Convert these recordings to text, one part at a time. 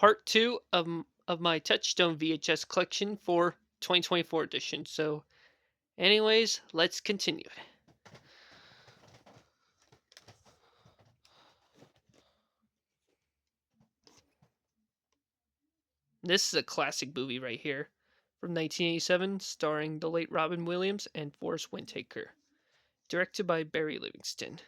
part two of my Touchstone VHS collection for 2024 edition. So, anyways, let's continue. This is a classic movie right here from 1987, starring the late Robin Williams and Forrest Whitaker, directed by Barry Livingston.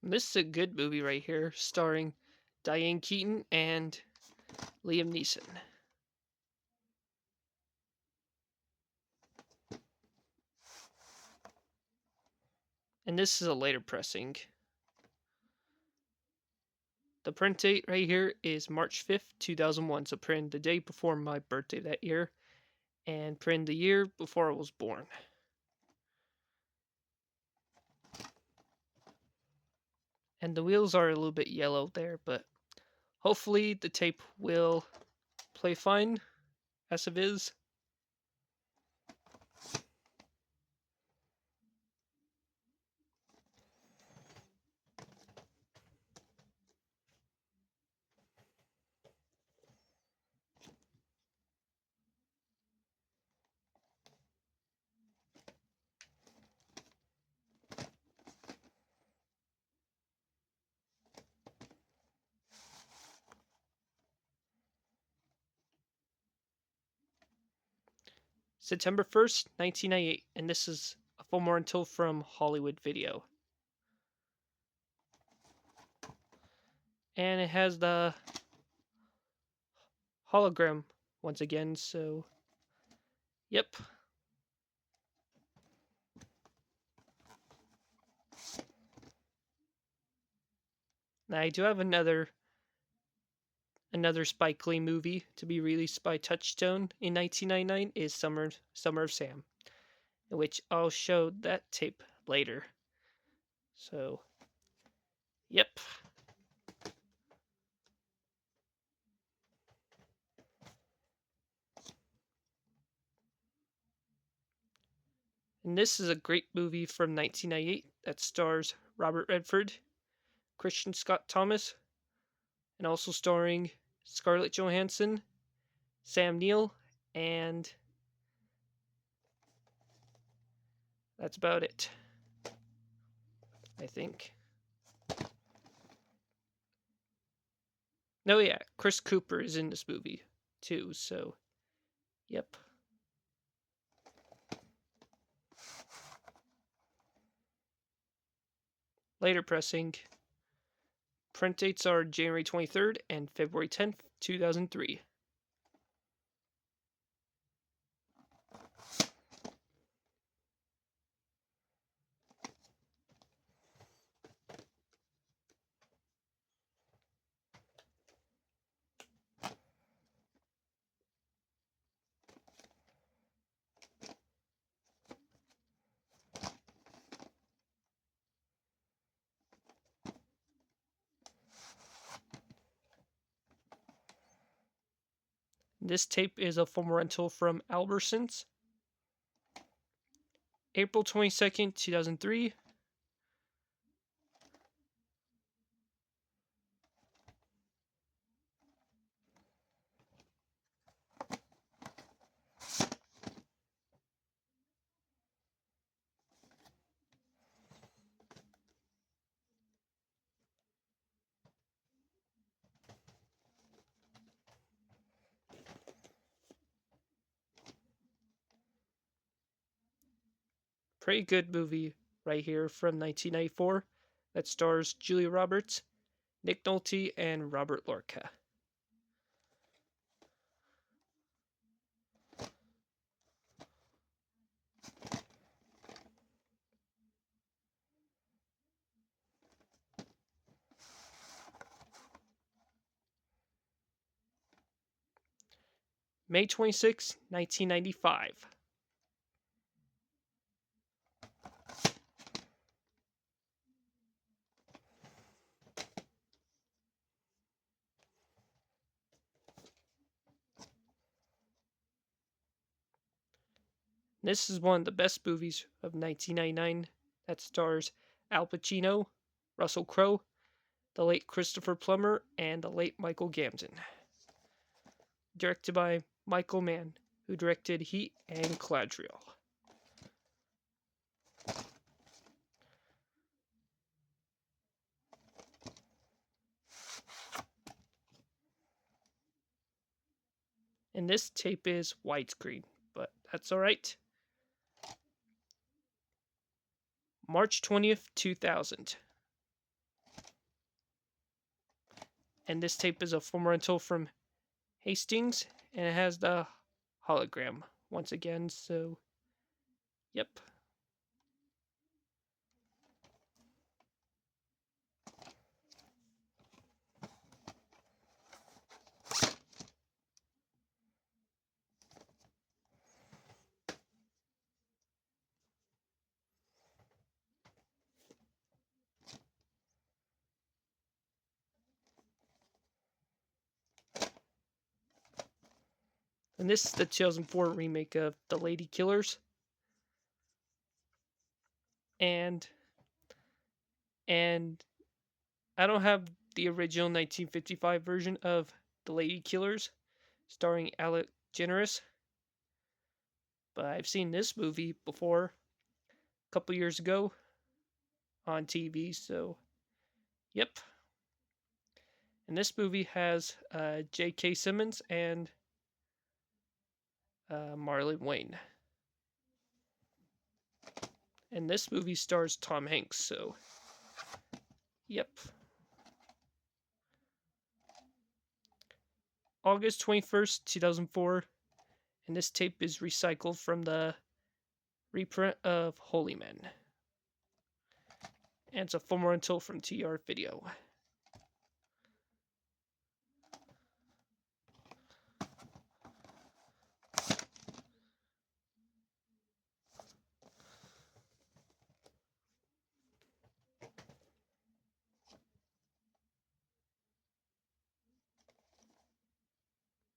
This is a good movie right here, starring Diane Keaton and Liam Neeson. And this is a later pressing. The print date right here is March 5th, 2001. So print the day before my birthday that year, and print the year before I was born. And the wheels are a little bit yellow there, but hopefully the tape will play fine as it is. September 1st, 1998, and this is a full more until from Hollywood Video. And it has the hologram once again, so yep. Now I do have another Spike Lee movie to be released by Touchstone in 1999 is Summer of Sam, in which I'll show that tape later. So, yep. And this is a great movie from 1998 that stars Robert Redford, Christian Scott Thomas, and also starring Scarlett Johansson, Sam Neill, and that's about it, I think. No, yeah, Chris Cooper is in this movie too, so yep. Later pressing. Print dates are January 23rd and February 10th, 2003. This tape is a full rental from Albertsons. April 22nd, 2003. Pretty good movie right here from 1994 that stars Julia Roberts, Nick Nolte, and Robert Lorca. May 26, 1995. This is one of the best movies of 1999 that stars Al Pacino, Russell Crowe, the late Christopher Plummer, and the late Michael Gambon. Directed by Michael Mann, who directed Heat and Galadriel. And this tape is widescreen, but that's alright. March 20th, 2000. And this tape is a film rental from Hastings, and it has the hologram once again, so yep. And this is the 2004 remake of The Lady Killers. And I don't have the original 1955 version of The Lady Killers starring Alec Guinness, but I've seen this movie before a couple years ago on TV, so yep. And this movie has J.K. Simmons and Marlon Wayne. And this movie stars Tom Hanks, so yep. August 21st, 2004, and this tape is recycled from the reprint of Holy Men. And it's a film rental from TR Video.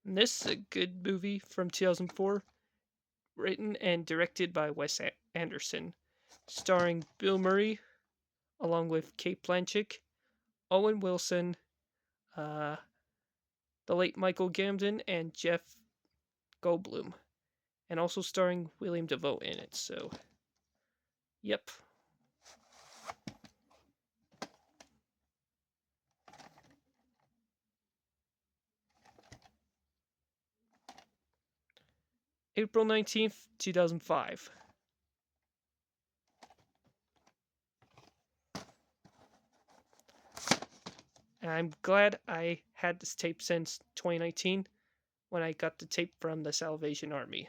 And this is a good movie from 2004, written and directed by Wes Anderson, starring Bill Murray, along with Kate Blanchett, Owen Wilson, the late Michael Gambon, and Jeff Goldblum, and also starring William Dafoe in it, so yep. April 19th, 2005. And I'm glad I had this tape since 2019 when I got the tape from the Salvation Army.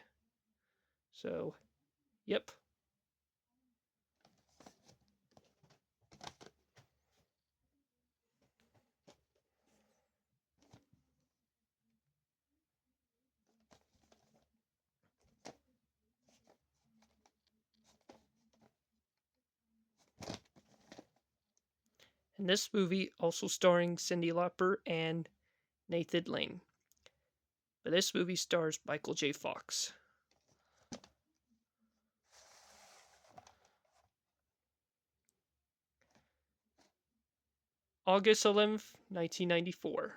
So, yep. And this movie also starring Cyndi Lauper and Nathan Lane. But this movie stars Michael J. Fox. August 11th, 1994.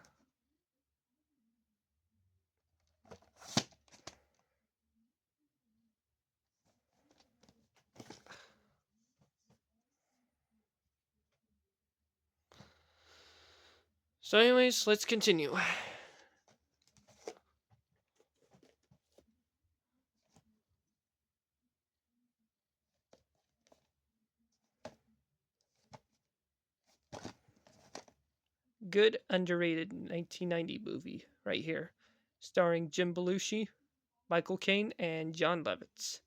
So anyways, let's continue. Good underrated 1990 movie right here, starring Jim Belushi, Michael Caine, and Jon Lovitz.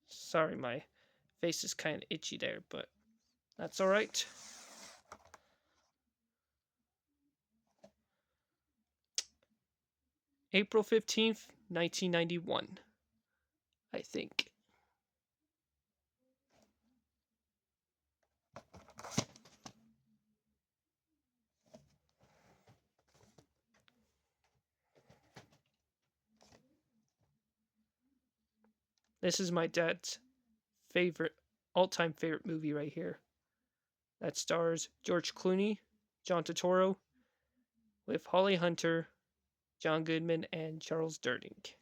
Sorry, my face is kind of itchy there, but that's alright. April 15th, 1991, I think. This is my dad's favorite, all-time favorite movie right here. That stars George Clooney, John Turturro, with Holly Hunter, John Goodman, and Charles Durning.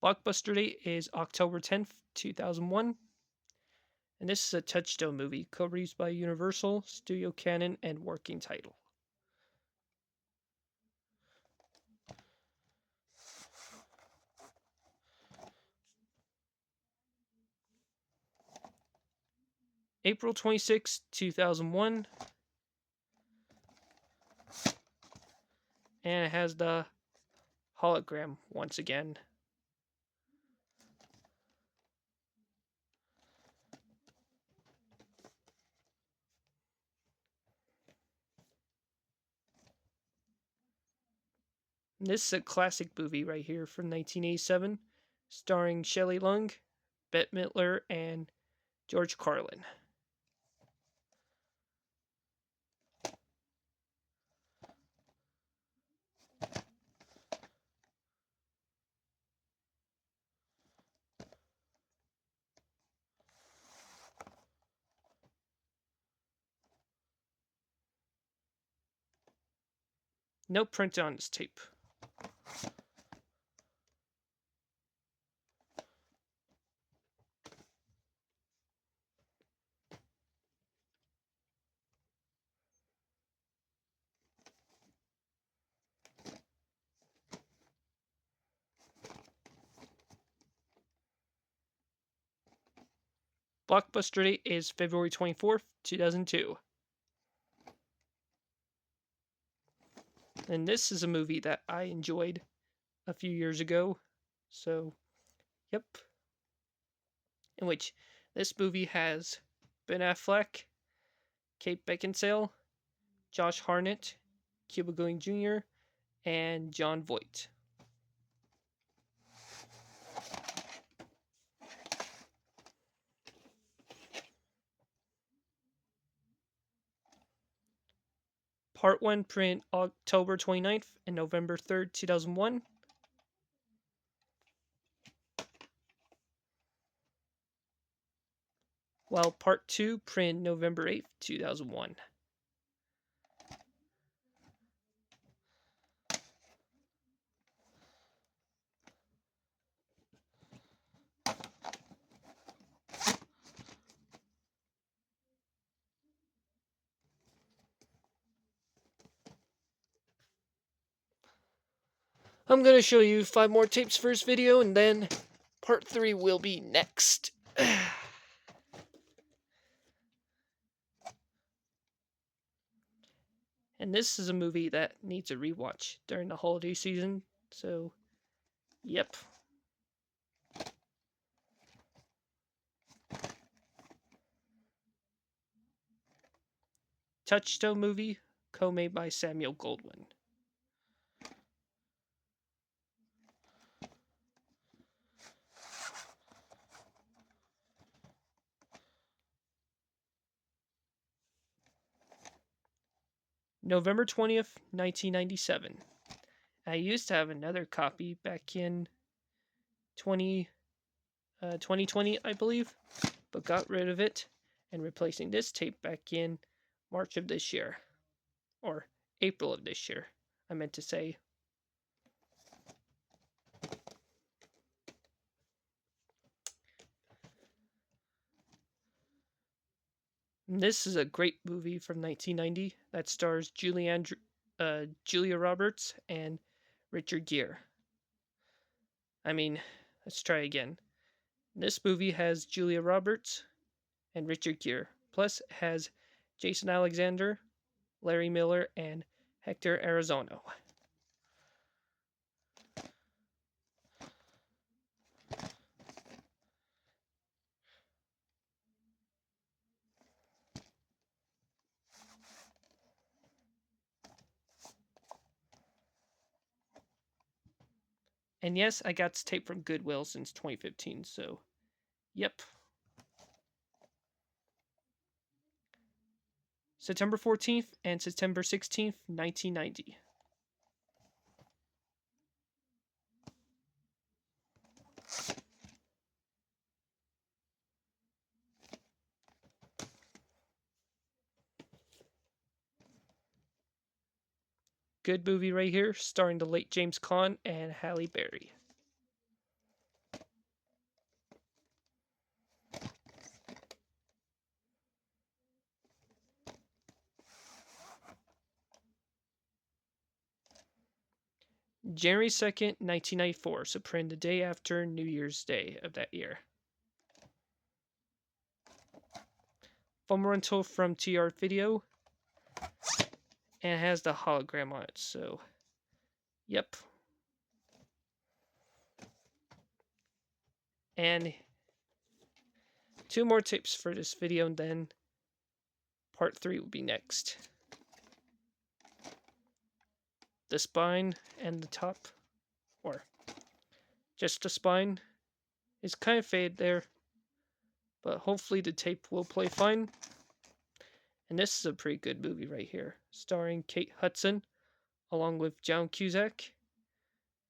Blockbuster date is October 10th, 2001. And this is a Touchstone movie, co-produced by Universal, Studio Canon, and working title. April 26, 2001. And it has the hologram once again. And this is a classic movie right here from 1987, starring Shelley Long, Bette Midler, and George Carlin. No print on this tape. Blockbuster date is February 24th, 2002. And this is a movie that I enjoyed a few years ago. So, yep. In which this movie has Ben Affleck, Kate Beckinsale, Josh Hartnett, Cuba Gooding Jr., and Jon Voight. Part 1 print October 29th and November 3rd, 2001. While Part 2 print November 8th, 2001. I'm going to show you 5 more tapes for this video, and then Part 3 will be next. And this is a movie that needs a rewatch during the holiday season, so, yep. Touchstone movie, co-made by Samuel Goldwyn. November 20th, 1997. I used to have another copy back in 2020, I believe, but got rid of it and replacing this tape back in March of this year. Or April of this year, I meant to say. And this is a great movie from 1990 that stars Julia Roberts and Richard Gere. Let's try again. This movie has Julia Roberts and Richard Gere, plus it has Jason Alexander, Larry Miller, and Hector Arrazono. And yes, I got this tape from Goodwill since 2015, so yep. September 14th and September 16th, 1990. Good movie right here, starring the late James Caan and Halle Berry. January 2nd, 1994, so print the day after New Year's Day of that year. Film rental from TR Video, and it has the hologram on it, so yep. And 2 more tapes for this video, and then part 3 will be next. The spine and the top, or just the spine, is kind of faded there, but hopefully the tape will play fine. And this is a pretty good movie right here, starring Kate Hudson, along with John Cusack,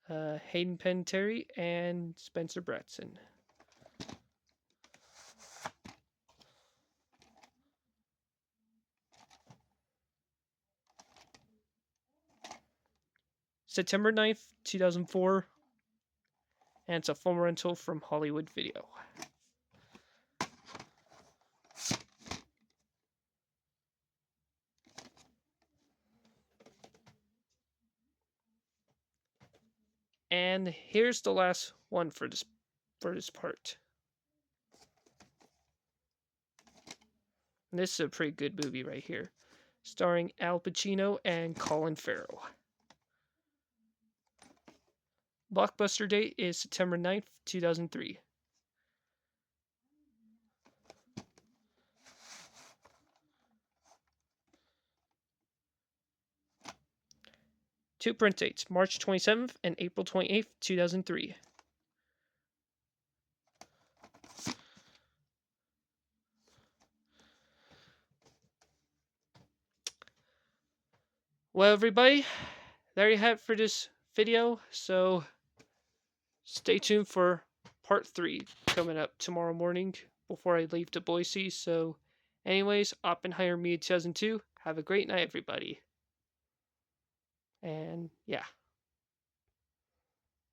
Hayden Panettiere, and Spencer Bratson. September 9th, 2004, and it's a film rental from Hollywood Video. And here's the last one for this part. And this is a pretty good movie right here, starring Al Pacino and Colin Farrell. Blockbuster date is September 9th, 2003. Two print dates, March 27th and April 28th, 2003. Well, everybody, there you have it for this video. So stay tuned for part 3 coming up tomorrow morning before I leave to Boise. So anyways, Oppenheimer Media 2002. Have a great night, everybody. And yeah.